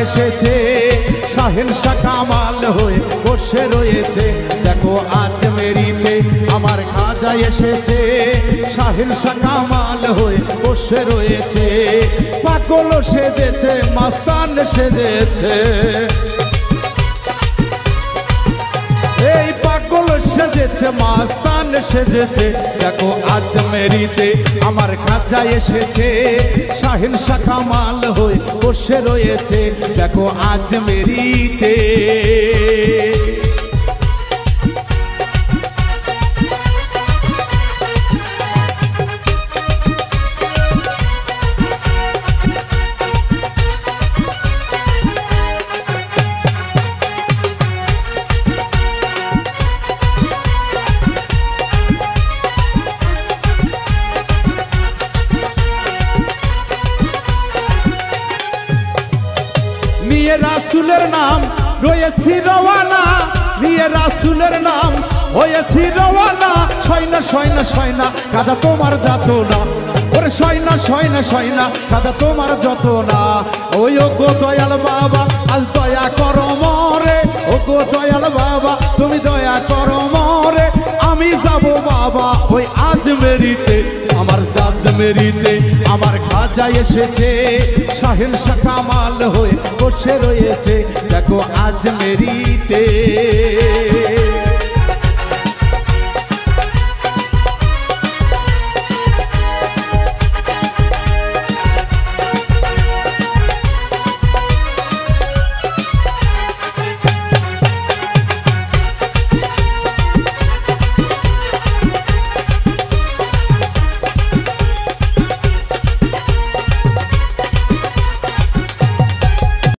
এসেছে শাহেনশা কামাল হয়ে বসে রয়েছে দেখো আজমেরিতে আমার খাজা এসেছে শাহেনশা কামাল হয়ে বসে রয়েছে পাগল সেজেছে মাস্তান সেজেছে এই পাগল সেজেছে মাস্তান সেজেছে দেখো আজমেরিতে আমার খাজা এসেছে শাহেনশা কামাল হয়ে বসে রয়েছে দেখো আজমেরিতে নিয়ে রাসূলের নাম রয়েছি রওয়ানা নিয়ে রাসূলের নাম হয়েছি রওয়ানা সয়না সয়না সয়না কাজা তোমার যত না ওরে সয়না সয়না সয়না কাজা তোমার যত না ওই ও গো দয়াল বাবা আজ দয়া করো মরে ও গো দয়াল বাবা তুমি দয়া করো মরে আমি যাব বাবা ওই আজমেরিতে আমার আজমেরিতে আমার খাজা এসেছে শাহেনশা কামাল হয়ে বসে রয়েছে দেখো আজমেরিতে